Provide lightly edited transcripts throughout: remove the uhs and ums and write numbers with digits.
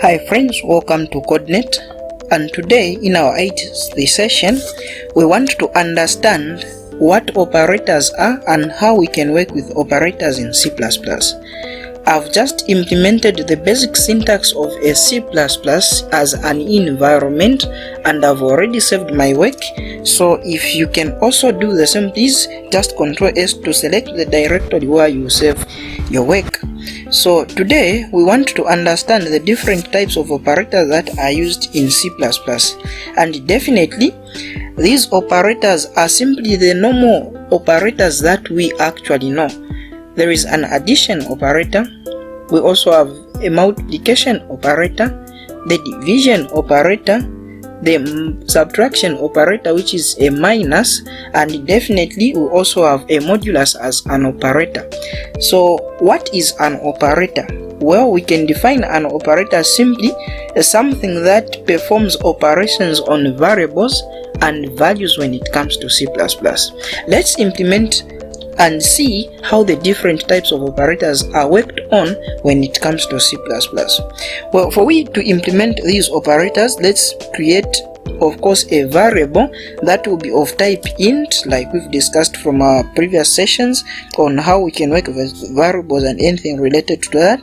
Hi friends, welcome to Coordinate, and today in our 8th session we want to understand what operators are and how we can work with operators in C++. I've just implemented the basic syntax of a C++ as an environment and I've already saved my work, so if you can also do the same, please just Ctrl S to select the directory where you save your work. So today we want to understand the different types of operators that are used in C++, and definitely these operators are simply the normal operators that we actually know. There is an addition operator, we also have a multiplication operator, the division operator, the subtraction operator which is a minus, and definitely we also have a modulus as an operator. So what is an operator? Well, we can define an operator simply as something that performs operations on variables and values when it comes to C++. Let's implement and see how the different types of operators are worked on when it comes to C++. Well, for we to implement these operators, let's create, of course, a variable that will be of type int, like we've discussed from our previous sessions on how we can work with variables and anything related to that.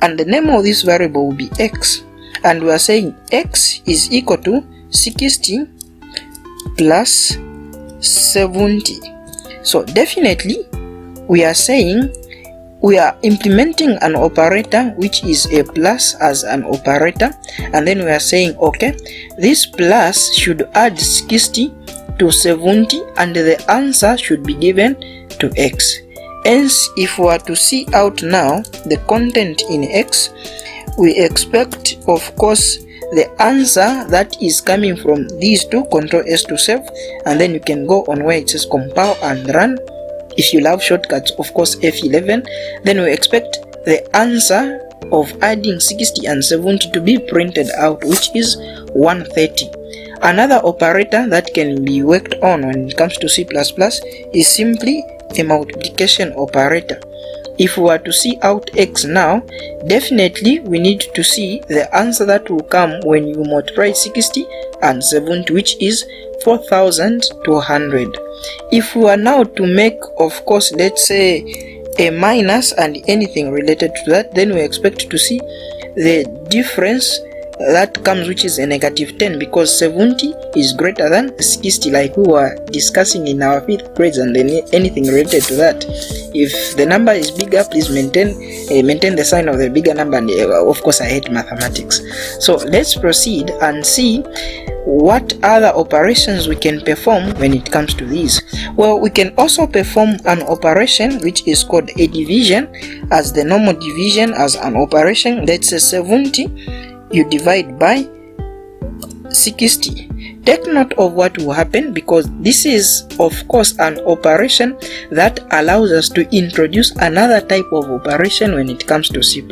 And the name of this variable will be x, and we are saying x is equal to 60 plus 70. So definitely we are saying we are implementing an operator which is a plus as an operator, and then we are saying okay, this plus should add 60 to 70 and the answer should be given to x. Hence, if we are to see out now the content in x, we expect, of course, the answer that is coming from these two. Ctrl S to save, and then you can go on where it says compile and run. If you love shortcuts, of course F11. Then we expect the answer of adding 60 and 70 to be printed out, which is 130. Another operator that can be worked on when it comes to C++ is simply a multiplication operator. If we are to see out x now, definitely we need to see the answer that will come when you multiply 60 and 70, which is 4200. If we are now to make, of course, let's say a minus and anything related to that, then we expect to see the difference that comes, which is a negative 10, because 70 is greater than 60, like we were discussing in our 5th grades, and then anything related to that. If the number is bigger, please maintain the sign of the bigger number, and of course I hate mathematics. So let's proceed and see what other operations we can perform when it comes to these. Well, we can also perform an operation which is called a division, as the normal division as an operation. Let's say 70 you divide by 60. Take note of what will happen, because this is, of course, an operation that allows us to introduce another type of operation when it comes to C++.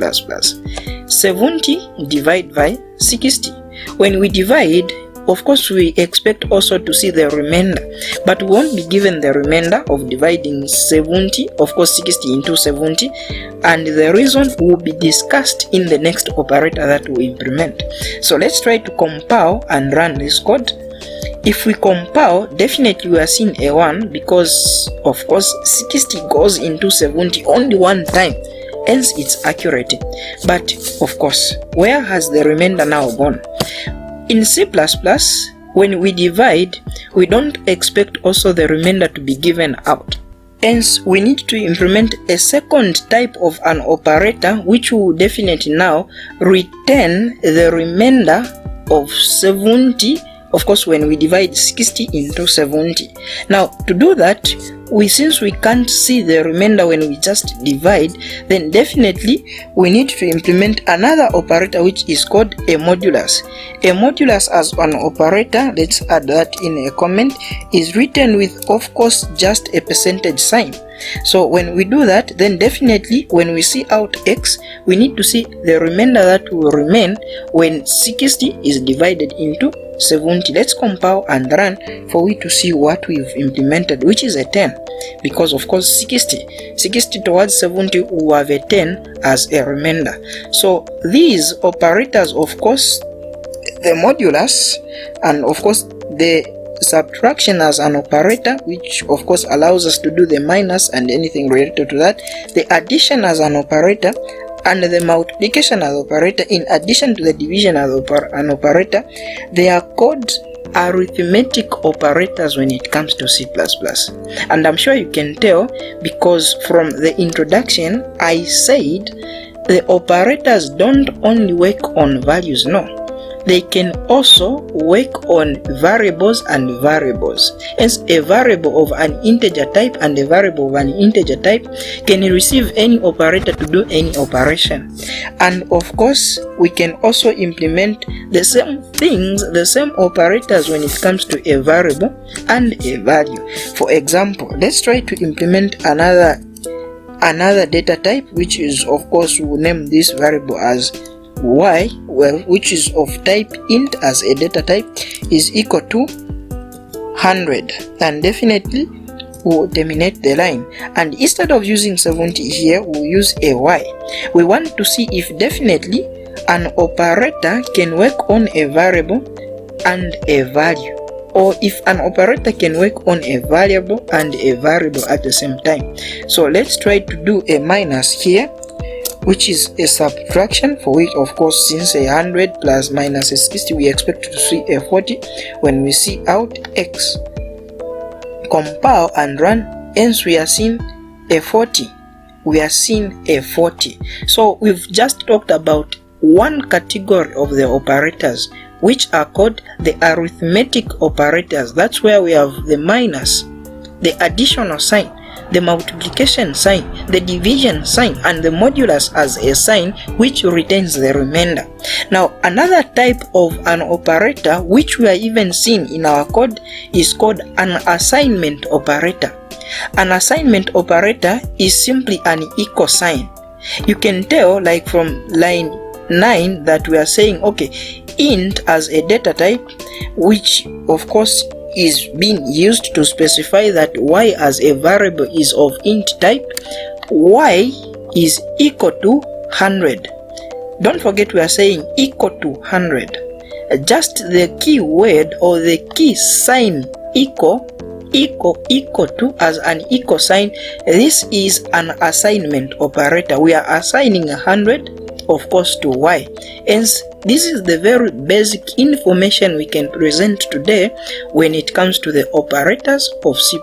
70 divide by 60. When we divide, of course we expect also to see the remainder, but we won't be given the remainder of dividing 70, of course 60 into 70, and the reason will be discussed in the next operator that we implement. So let's try to compile and run this code. If we compile, definitely we are seeing a 1, because of course 60 goes into 70 only one time, hence it's accurate. But of course, where has the remainder now gone? In C++, when we divide, we don't expect also the remainder to be given out. Hence, we need to implement a second type of an operator which will definitely now return the remainder of 70, of course, when we divide 60 into 70. Now, to do that, since we can't see the remainder when we just divide, then definitely we need to implement another operator which is called a modulus. A modulus as an operator, let's add that in a comment, is written with, of course, just a percentage sign. So when we do that, then definitely when we see out x, we need to see the remainder that will remain when 60 is divided into 70. Let's compile and run for we to see what we've implemented, which is a 10, because of course 60 towards 70 we have a 10 as a remainder. So these operators, of course, the modulus and of course the subtraction as an operator, which of course allows us to do the minus and anything related to that, the addition as an operator, and the multiplication as operator, in addition to the division as an operator, they are called arithmetic operators when it comes to C++. And I'm sure you can tell because from the introduction I said the operators don't only work on values, no. They can also work on variables and variables. Hence, a variable of an integer type and a variable of an integer type can receive any operator to do any operation. And of course, we can also implement the same things, the same operators when it comes to a variable and a value. For example, let's try to implement another data type, which is, of course, we'll name this variable as y, well, which is of type int as a data type, is equal to 100, and definitely we'll terminate the line, and instead of using 70 here we'll use a y. We want to see if definitely an operator can work on a variable and a value, or if an operator can work on a variable and a variable at the same time. So let's try to do a minus here, which is a subtraction, for which of course since 100 plus minus 60 we expect to see a 40 when we see out x. Compile and run, hence we are seeing a 40. We are seeing a 40. So we've just talked about one category of the operators, which are called the arithmetic operators. That's where we have the minus, the additional sign, the multiplication sign, the division sign, and the modulus as a sign which retains the remainder. Now, another type of an operator which we are even seeing in our code is called an assignment operator. An assignment operator is simply an equal sign. You can tell, like from line 9, that we are saying, okay, int as a data type, which of course is being used to specify that y as a variable is of int type, y is equal to 100. Don't forget we are saying equal to 100. Just the key word or the key sign equal to as an equal sign, this is an assignment operator. We are assigning 100, of course, to y. Hence, this is the very basic information we can present today when it comes to the operators of C++.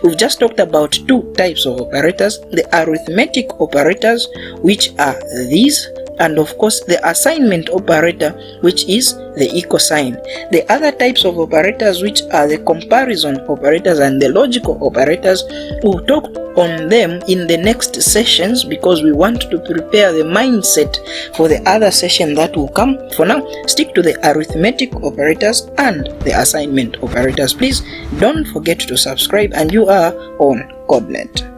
We've just talked about two types of operators, the arithmetic operators, which are these, and of course the assignment operator, which is the equal sign. The other types of operators, which are the comparison operators and the logical operators, we'll talk on them in the next sessions because we want to prepare the mindset for the other session that will come. For now, stick to the arithmetic operators and the assignment operators. Please don't forget to subscribe, and you are on CodeNet.